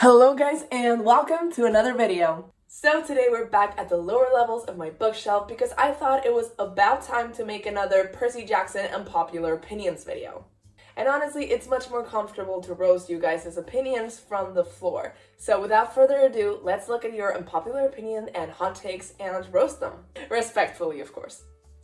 Hello guys and welcome to another video. So today we're back at the lower levels of my bookshelf because I thought it was about time to make another Percy Jackson Unpopular Opinions video. And honestly, it's much more comfortable to roast you guys' opinions from the floor. So without further ado, let's look at your unpopular opinion and hot takes and roast them. Respectfully, of course.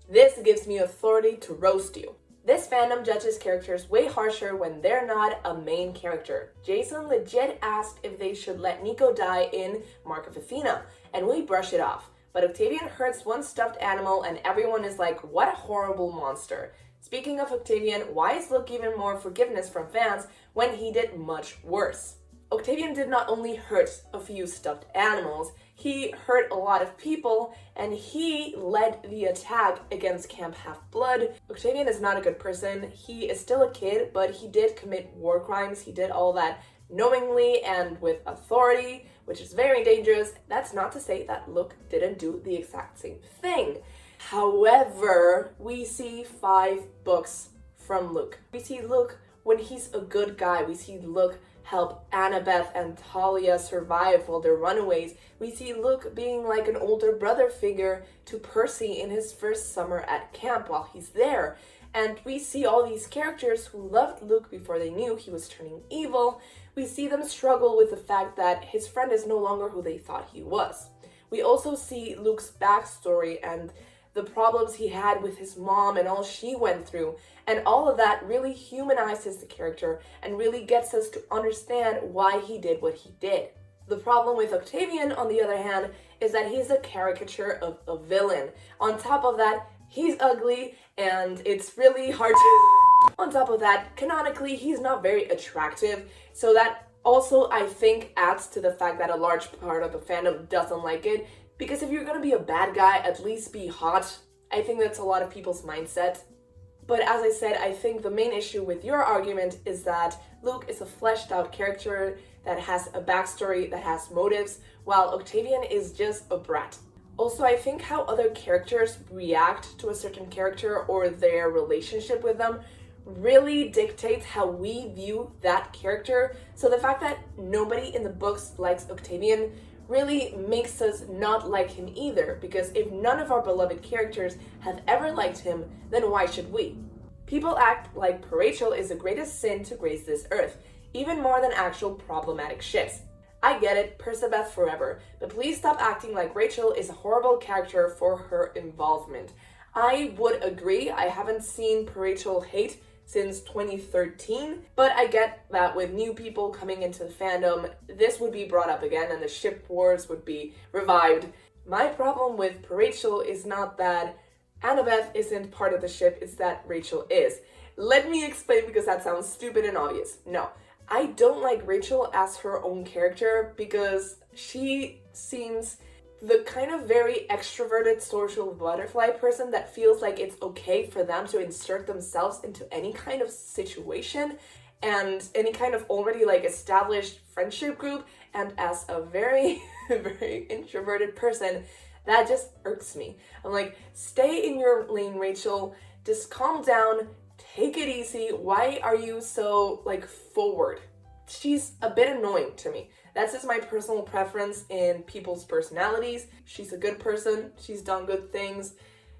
This gives me authority to roast you. This fandom judges characters way harsher when they're not a main character. Jason legit asked if they should let Nico die in Mark of Athena, and we brush it off. But Octavian hurts one stuffed animal and everyone is like, what a horrible monster. Speaking of Octavian, why is Luke even more forgiveness from fans when he did much worse? Octavian did not only hurt a few stuffed animals, he hurt a lot of people, and he led the attack against Camp Half-Blood. Octavian is not a good person. He is still a kid, but he did commit war crimes. He did all that knowingly and with authority, which is very dangerous. That's not to say that Luke didn't do the exact same thing. However, we see 5 books from Luke. We see Luke when he's a good guy. We see Luke help Annabeth and Talia survive while they're runaways. We see Luke being like an older brother figure to Percy in his first summer at camp while he's there. And we see all these characters who loved Luke before they knew he was turning evil. We see them struggle with the fact that his friend is no longer who they thought he was. We also see Luke's backstory and the problems he had with his mom and all she went through. And all of that really humanizes the character and really gets us to understand why he did what he did. The problem with Octavian, on the other hand, is that he's a caricature of a villain. On top of that, he's ugly and it's really hard to... On top of that, canonically, he's not very attractive. So that also, I think, adds to the fact that a large part of the fandom doesn't like it. Because if you're gonna be a bad guy, at least be hot. I think that's a lot of people's mindset. But as I said, I think the main issue with your argument is that Luke is a fleshed out character that has a backstory, that has motives, while Octavian is just a brat. Also, I think how other characters react to a certain character or their relationship with them really dictates how we view that character. So the fact that nobody in the books likes Octavian really makes us not like him either, because if none of our beloved characters have ever liked him, then why should we? People act like Perachel is the greatest sin to grace this earth, even more than actual problematic ships. I get it, Percabeth forever, but please stop acting like Rachel is a horrible character for her involvement. I would agree, I haven't seen Perachel hate since 2013, but I get that with new people coming into the fandom, this would be brought up again and the ship wars would be revived. My problem with Perachel is not that Annabeth isn't part of the ship, it's that Rachel is. Let me explain because that sounds stupid and obvious. No, I don't like Rachel as her own character because she seems the kind of very extroverted social butterfly person that feels like it's okay for them to insert themselves into any kind of situation and any kind of already like established friendship group. And as a very, very introverted person, that just irks me. I'm like, stay in your lane, Rachel. Just calm down. Take it easy. Why are you so like forward? She's a bit annoying to me. That's just my personal preference in people's personalities. She's a good person. She's done good things.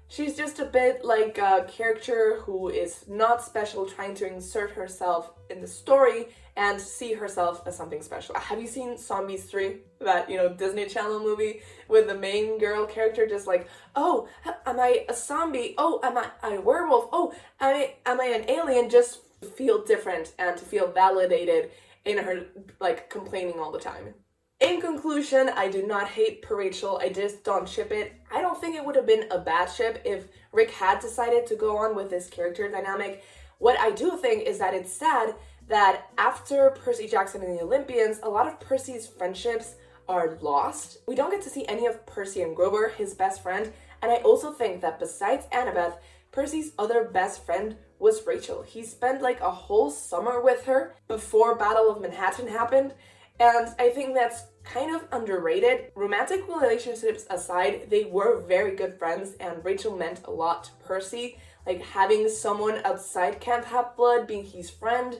She's just a bit like a character who is not special, trying to insert herself in the story and see herself as something special. Have you seen Zombies 3? That, Disney Channel movie with the main girl character just like, oh, am I a zombie? Oh, am I a werewolf? Oh, am I an alien? Just to feel different and to feel validated in her, like, complaining all the time. In conclusion, I do not hate Perachel, I just don't ship it. I don't think it would have been a bad ship if Rick had decided to go on with this character dynamic. What I do think is that it's sad that after Percy Jackson and the Olympians, a lot of Percy's friendships are lost. We don't get to see any of Percy and Grover, his best friend, and I also think that besides Annabeth, Percy's other best friend was Rachel. He spent like a whole summer with her before Battle of Manhattan happened, and I think that's kind of underrated. Romantic relationships aside, they were very good friends, and Rachel meant a lot to Percy. Like having someone outside Camp Half-Blood being his friend,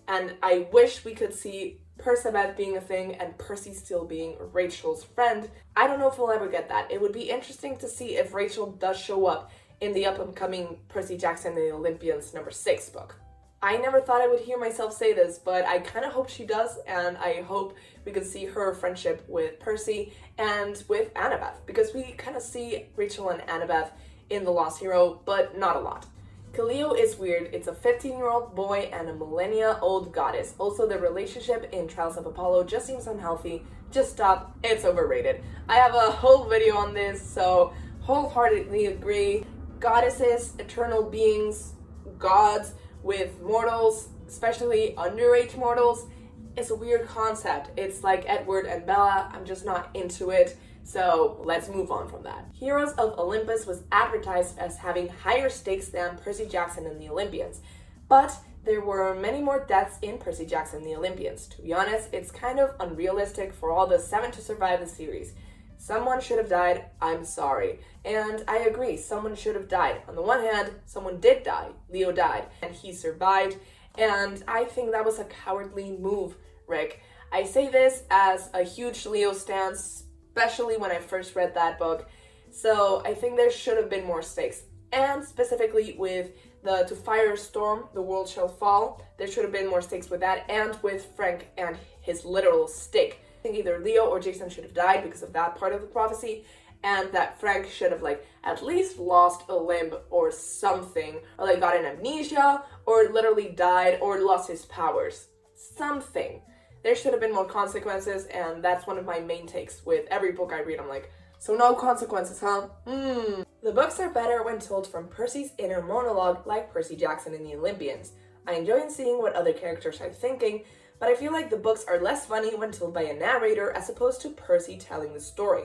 and I wish we could see Percabeth being a thing and Percy still being Rachel's friend. I don't know if we'll ever get that. It would be interesting to see if Rachel does show up in the upcoming Percy Jackson and the Olympians #6 book. I never thought I would hear myself say this, but I kind of hope she does, and I hope we could see her friendship with Percy and with Annabeth, because we kind of see Rachel and Annabeth in The Lost Hero, but not a lot. Caleo is weird. It's a 15-year-old boy and a millennia-old goddess. Also, the relationship in Trials of Apollo just seems unhealthy. Just stop. It's overrated. I have a whole video on this, so wholeheartedly agree. Goddesses, eternal beings, gods with mortals, especially underage mortals, it's a weird concept. It's like Edward and Bella. I'm just not into it. So let's move on from that. Heroes of Olympus was advertised as having higher stakes than Percy Jackson and the Olympians, but there were many more deaths in Percy Jackson and the Olympians. To be honest, it's kind of unrealistic for all the 7 to survive the series. Someone should have died, I'm sorry. And I agree, someone should have died. On the one hand, someone did die. Leo died, and he survived, and I think that was a cowardly move, Rick. I say this as a huge Leo stan, especially when I first read that book, so I think there should have been more stakes. And specifically with the To Fire a Storm, the World Shall Fall, there should have been more stakes with that, and with Frank and his literal stick. I think either Leo or Jason should have died because of that part of the prophecy, and that Frank should have at least lost a limb or something, or got an amnesia, or literally died, or lost his powers. Something. There should have been more consequences, and that's one of my main takes with every book I read. I'm like, so no consequences, huh? The books are better when told from Percy's inner monologue, like Percy Jackson and the Olympians. I enjoy seeing what other characters are thinking, but I feel like the books are less funny when told by a narrator as opposed to Percy telling the story.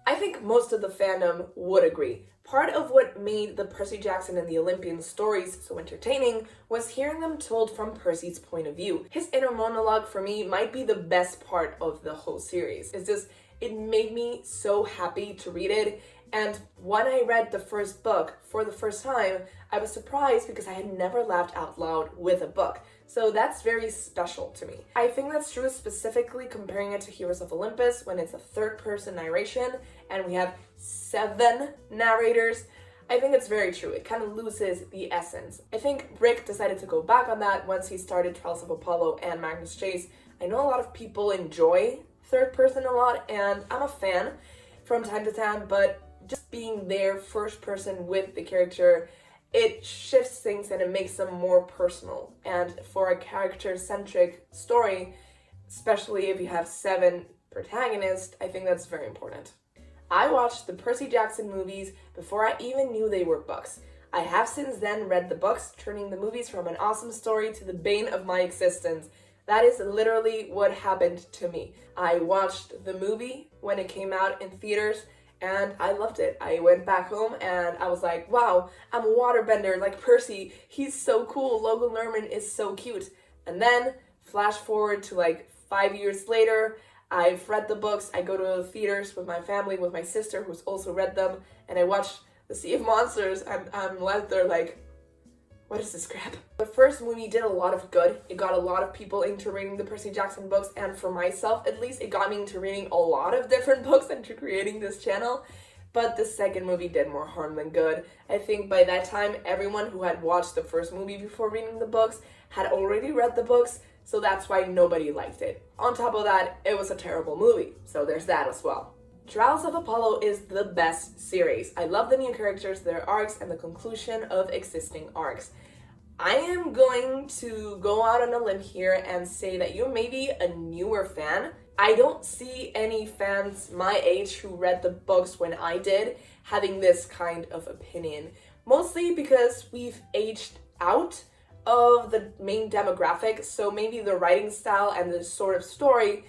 I think most of the fandom would agree. Part of what made the Percy Jackson and the Olympian stories so entertaining was hearing them told from Percy's point of view. His inner monologue for me might be the best part of the whole series. It made me so happy to read it, and when I read the first book for the first time, I was surprised because I had never laughed out loud with a book. So that's very special to me. I think that's true specifically comparing it to Heroes of Olympus when it's a third-person narration and we have 7 narrators. I think it's very true. It kind of loses the essence. I think Rick decided to go back on that once he started Trials of Apollo and Magnus Chase. I know a lot of people enjoy third person a lot, and I'm a fan from time to time, but just being there first person with the character, it shifts things and it makes them more personal. And for a character-centric story, especially if you have 7 protagonists, I think that's very important. I watched the Percy Jackson movies before I even knew they were books. I have since then read the books, turning the movies from an awesome story to the bane of my existence. That is literally what happened to me. I watched the movie when it came out in theaters, and I loved it. I went back home and I was like, wow, I'm a waterbender like Percy. He's so cool. Logan Lerman is so cute. And then flash forward to 5 years later, I've read the books. I go to the theaters with my family, with my sister who's also read them, and I watch The Sea of Monsters, and I'm left there like, what is this crap? The first movie did a lot of good. It got a lot of people into reading the Percy Jackson books, and for myself at least, it got me into reading a lot of different books and to creating this channel. But the second movie did more harm than good. I think by that time, everyone who had watched the first movie before reading the books had already read the books, so that's why nobody liked it. On top of that, it was a terrible movie, so there's that as well. Trials of Apollo is the best series. I love the new characters, their arcs, and the conclusion of existing arcs. I am going to go out on a limb here and say that you may be a newer fan. I don't see any fans my age who read the books when I did having this kind of opinion. Mostly because we've aged out of the main demographic, so maybe the writing style and the sort of story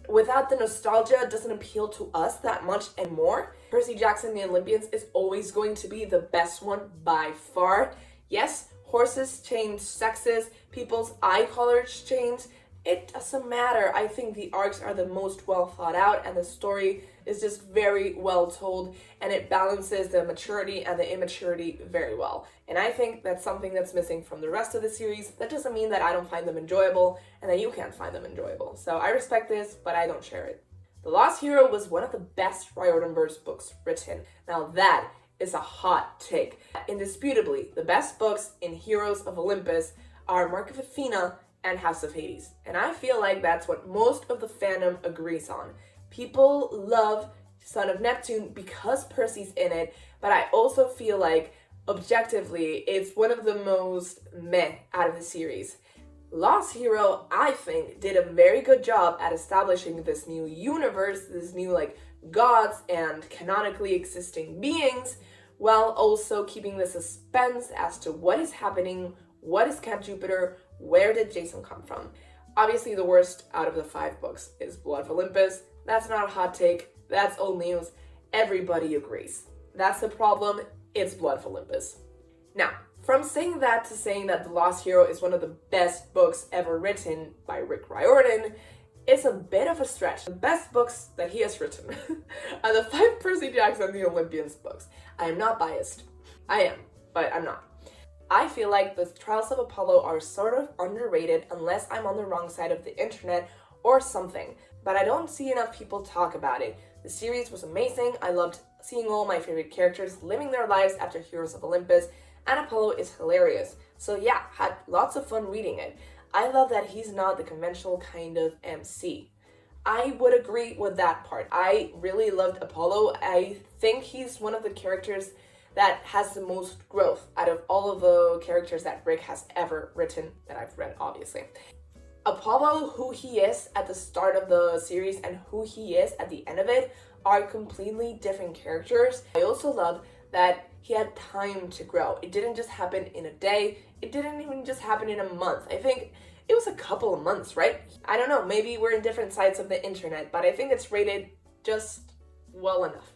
without the nostalgia doesn't appeal to us that much anymore. Percy Jackson the Olympians is always going to be the best one by far. Yes, horses change sexes, people's eye colors change, it doesn't matter. I think the arcs are the most well thought out and the story is just very well told and it balances the maturity and the immaturity very well. And I think that's something that's missing from the rest of the series. That doesn't mean that I don't find them enjoyable and that you can't find them enjoyable. So I respect this, but I don't share it. The Lost Hero was one of the best RIORDAN books written. Now that is a hot take. Indisputably, the best books in Heroes of Olympus are Mark of Athena and House of Hades. And I feel like that's what most of the fandom agrees on. People love Son of Neptune because Percy's in it, but I also feel like objectively it's one of the most meh out of the series. Lost Hero, I think, did a very good job at establishing this new universe, this new gods and canonically existing beings, while also keeping the suspense as to what is happening, what is Camp Jupiter, where did Jason come from? Obviously, the worst out of the 5 books is Blood of Olympus. That's not a hot take. That's old news. Everybody agrees. That's the problem. It's Blood of Olympus. Now, from saying that to saying that The Lost Hero is one of the best books ever written by Rick Riordan, it's a bit of a stretch. The best books that he has written are the 5 Percy Jackson and the Olympians books. I am not biased. I am, but I'm not. I feel like the Trials of Apollo are sort of underrated unless I'm on the wrong side of the internet or something, but I don't see enough people talk about it. The series was amazing. I loved seeing all my favorite characters living their lives after Heroes of Olympus, and Apollo is hilarious. So yeah, had lots of fun reading it. I love that he's not the conventional kind of MC. I would agree with that part. I really loved Apollo. I think he's one of the characters that has the most growth out of all of the characters that Rick has ever written, that I've read, obviously. Apollo, who he is at the start of the series and who he is at the end of it, are completely different characters. I also love that he had time to grow. It didn't just happen in a day. It didn't even just happen in a month. I think it was a couple of months, right? I don't know, maybe we're in different sides of the internet, but I think it's rated just well enough.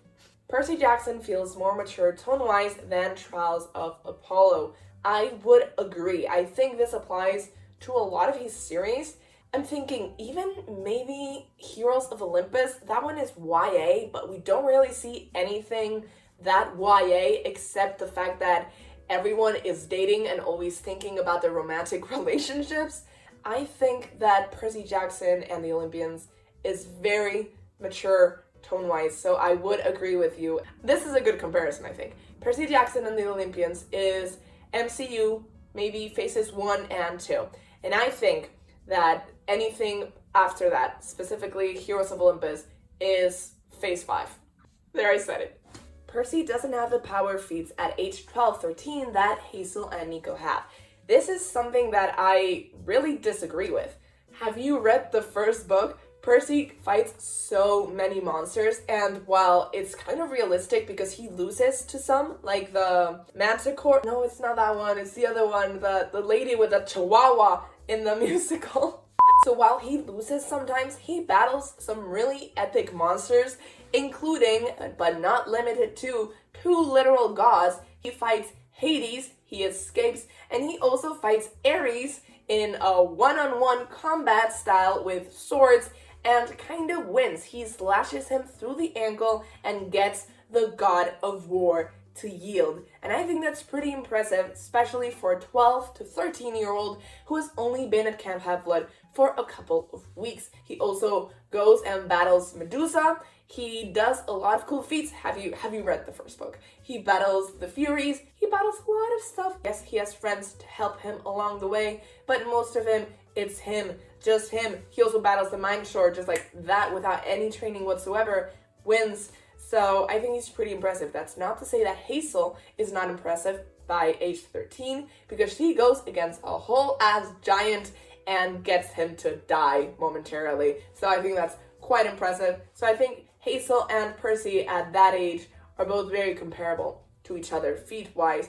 Percy Jackson feels more mature tone-wise than Trials of Apollo. I would agree. I think this applies to a lot of his series. I'm thinking even maybe Heroes of Olympus, that one is YA, but we don't really see anything that YA except the fact that everyone is dating and always thinking about their romantic relationships. I think that Percy Jackson and the Olympians is very mature tone-wise, so I would agree with you. This is a good comparison, I think. Percy Jackson and the Olympians is MCU, maybe phases 1 and 2. And I think that anything after that, specifically Heroes of Olympus, is phase 5. There, I said it. Percy doesn't have the power feats at age 12, 13 that Hazel and Nico have. This is something that I really disagree with. Have you read the first book? Percy fights so many monsters, and while it's kind of realistic because he loses to some, like the Manticore. No, it's not that one, it's the other one, the lady with the chihuahua in the musical. So while he loses sometimes, he battles some really epic monsters, including, but not limited to, 2 literal gods. He fights Hades, he escapes, and he also fights Ares in a one-on-one combat style with swords, and kind of wins. He slashes him through the ankle and gets the god of war to yield. And I think that's pretty impressive, especially for a 12 to 13-year-old who has only been at Camp Half-Blood for a couple of weeks. He also goes and battles Medusa. He does a lot of cool feats. Have you read the first book? He battles the Furies. He battles a lot of stuff. Yes, he has friends to help him along the way, but most of him, it's him, just him. He also battles the Mind Shore just like that without any training whatsoever, wins. So I think he's pretty impressive. That's not to say that Hazel is not impressive by age 13, because she goes against a whole ass giant and gets him to die momentarily. So I think that's quite impressive. So I think Hazel and Percy at that age are both very comparable to each other feat-wise.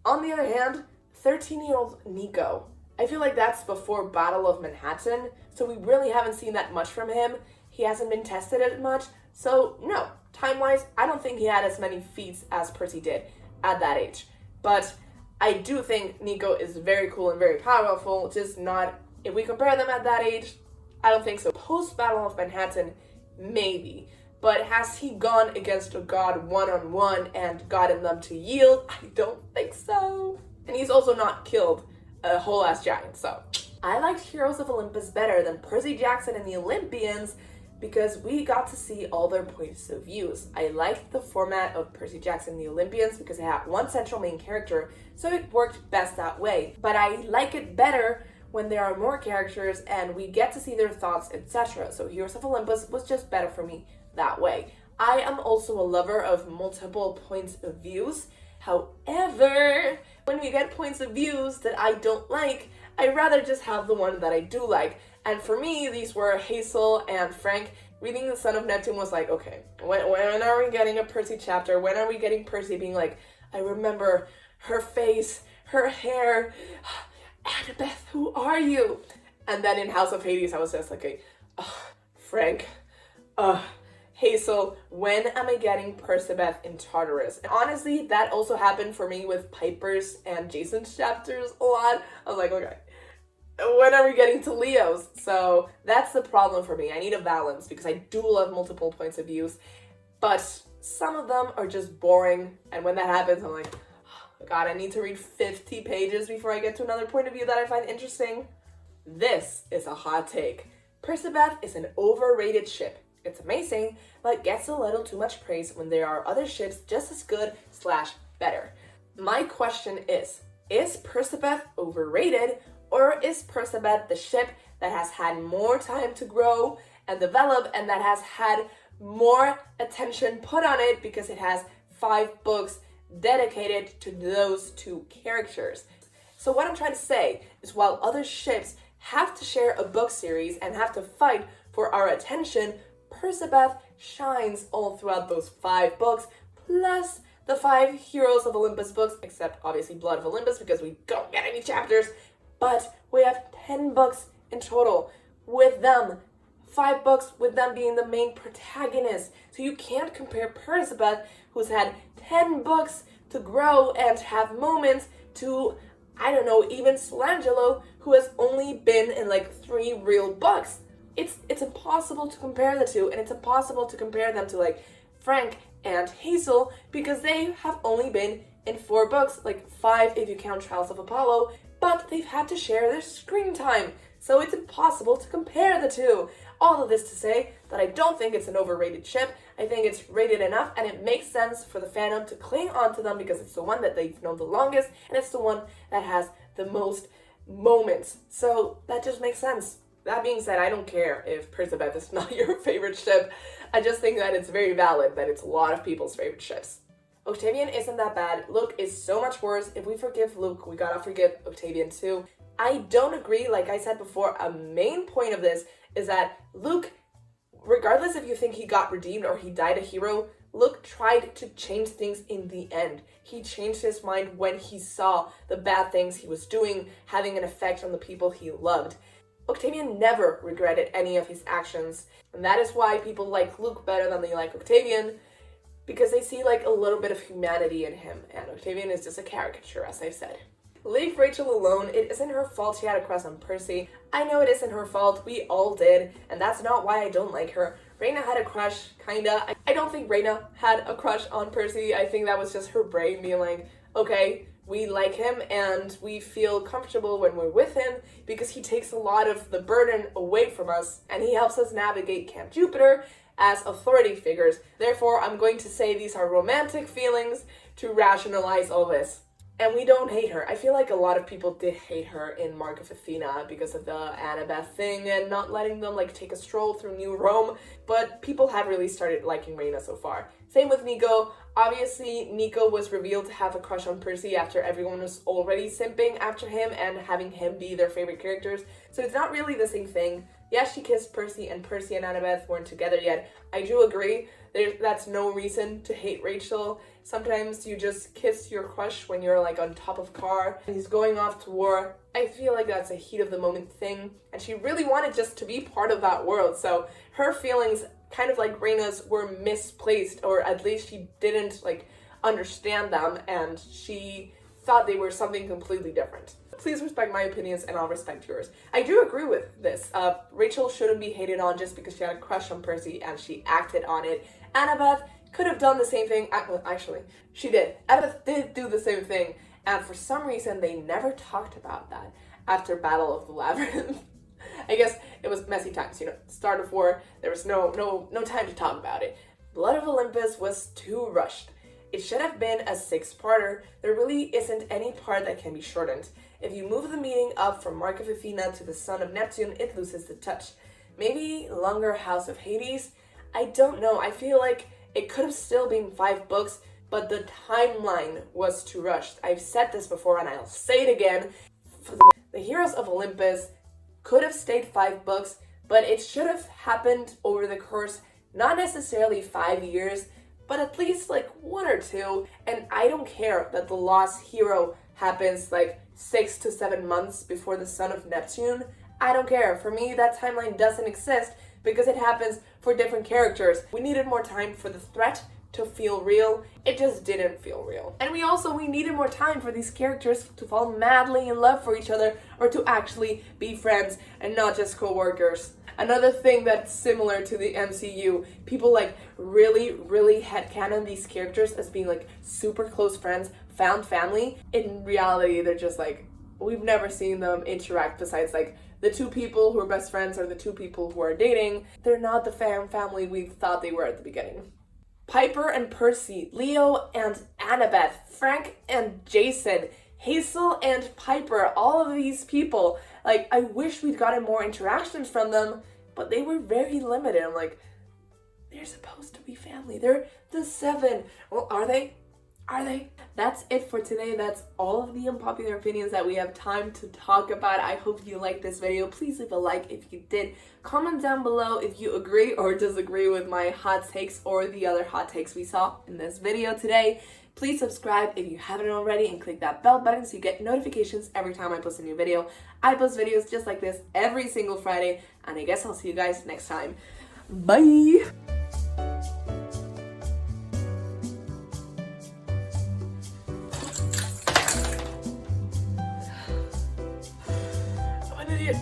On the other hand, 13-year-old Nico, I feel like that's before Battle of Manhattan, so we really haven't seen that much from him. He hasn't been tested as much, so no, time-wise, I don't think he had as many feats as Percy did at that age. But I do think Nico is very cool and very powerful, just not If we compare them at that age, I don't think so. Post Battle of Manhattan, maybe. But has he gone against a god one-on-one and gotten them to yield? I don't think so. And he's also not killed a whole ass giant, so. I liked Heroes of Olympus better than Percy Jackson and the Olympians because we got to see all their points of views. I liked the format of Percy Jackson and the Olympians because it had one central main character, so it worked best that way. But I like it better when there are more characters and we get to see their thoughts, etc. So Heroes of Olympus was just better for me that way. I am also a lover of multiple points of views. However, when we get points of views that I don't like, I'd rather just have the one that I do like. And for me, these were Hazel and Frank. Reading The Son of Neptune was like, okay, when are we getting a Percy chapter? When are we getting Percy being like, I remember her face, her hair, Annabeth, who are you? And then in House of Hades, I was just like, Frank, Hazel, when am I getting Percabeth in Tartarus? And honestly, that also happened for me with Piper's and Jason's chapters a lot. I was like, okay, when are we getting to Leo's? So that's the problem for me. I need a balance because I do love multiple points of views, but some of them are just boring. And when that happens, I'm like, oh God, I need to read 50 pages before I get to another point of view that I find interesting. This is a hot take. Percabeth is an overrated ship. It's amazing, but gets a little too much praise when there are other ships just as good / better. My question is Percabeth overrated, or is Percabeth the ship that has had more time to grow and develop and that has had more attention put on it because it has 5 books dedicated to those 2 characters? So what I'm trying to say is while other ships have to share a book series and have to fight for our attention, Percabeth shines all throughout those 5 books, plus the 5 Heroes of Olympus books, except obviously Blood of Olympus because we don't get any chapters, but we have 10 books in total with them. 5 books with them being the main protagonist. So you can't compare Percabeth, who's had 10 books to grow and have moments, to, I don't know, even Solangelo, who has only been in like 3 real books. It's impossible to compare the 2, and it's impossible to compare them to like Frank and Hazel because they have only been in 4 books, like 5 if you count Trials of Apollo, but they've had to share their screen time. So it's impossible to compare the 2. All of this to say that I don't think it's an overrated ship. I think it's rated enough and it makes sense for the fandom to cling on to them because it's the one that they've known the longest and it's the one that has the most moments. So that just makes sense. That being said, I don't care if Percabeth is not your favorite ship. I just think that it's very valid that it's a lot of people's favorite ships. Octavian isn't that bad. Luke is so much worse. If we forgive Luke, we gotta forgive Octavian too. I don't agree. Like I said before, a main point of this is that Luke, regardless if you think he got redeemed or he died a hero, Luke tried to change things in the end. He changed his mind when he saw the bad things he was doing having an effect on the people he loved. Octavian never regretted any of his actions, and that is why people like Luke better than they like Octavian, because they see like a little bit of humanity in him, and Octavian is just a caricature, as I've said. Leave Rachel alone. It isn't her fault she had a crush on Percy. I know it isn't her fault, we all did, and that's not why I don't like her. Reyna had a crush, kinda. I don't think Reyna had a crush on Percy. I think that was just her brain being like, okay, we like him and we feel comfortable when we're with him because he takes a lot of the burden away from us and he helps us navigate Camp Jupiter as authority figures. Therefore, I'm going to say these are romantic feelings to rationalize all this. And we don't hate her. I feel like a lot of people did hate her in Mark of Athena because of the Annabeth thing and not letting them like take a stroll through New Rome, but people have really started liking Reyna so far. Same with Nico. Obviously, Nico was revealed to have a crush on Percy after everyone was already simping after him and having him be their favorite characters, so it's not really the same thing. Yes, she kissed Percy and Annabeth weren't together yet. I do agree. That's no reason to hate Rachel. Sometimes you just kiss your crush when you're like on top of a car and he's going off to war. I feel like that's a heat of the moment thing, and she really wanted just to be part of that world, so her feelings, kind of like Reyna's, were misplaced, or at least she didn't like understand them and she thought they were something completely different. please respect my opinions and I'll respect yours. I do agree with this. Rachel shouldn't be hated on just because she had a crush on Percy and she acted on it. Annabeth could have done the same thing. Well, actually, she did. Annabeth did do the same thing, and for some reason they never talked about that after Battle of the Labyrinth. I guess it was messy times, you know, start of war, there was no time to talk about it. Blood of Olympus was too rushed. It should have been a 6-parter. There really isn't any part that can be shortened. If you move the meeting up from Mark of Athena to the Son of Neptune, it loses the touch. Maybe longer House of Hades? I don't know. I feel like it could have still been 5 books, but the timeline was too rushed. I've said this before and I'll say it again. The Heroes of Olympus could have stayed 5 books, but it should have happened over the course, not necessarily 5 years, but at least like 1 or 2. And I don't care that the Lost Hero happens like 6 to 7 months before the Son of Neptune. I don't care. For me, that timeline doesn't exist because it happens for different characters. We needed more time for the threat to feel real. It just didn't feel real. And we needed more time for these characters to fall madly in love for each other or to actually be friends and not just co-workers. Another thing that's similar to the MCU, people like really headcanon these characters as being like super close friends, found family. In reality, they're just like, we've never seen them interact besides like the 2 people who are best friends or the 2 people who are dating. They're not the family we thought they were at the beginning. Piper and Percy, Leo and Annabeth, Frank and Jason, Hazel and Piper, all of these people, like, I wish we'd gotten more interactions from them, but they were very limited. I'm like, they're supposed to be family. They're the 7. Well, are they? Are they? That's it for today. That's all of the unpopular opinions that we have time to talk about. I hope you liked this video. Please leave a like if you did. Comment down below if you agree or disagree with my hot takes or the other hot takes we saw in this video today. Please subscribe if you haven't already and click that bell button so you get notifications every time I post a new video. I post videos just like this every single Friday, and I guess I'll see you guys next time. Bye! I'm an idiot.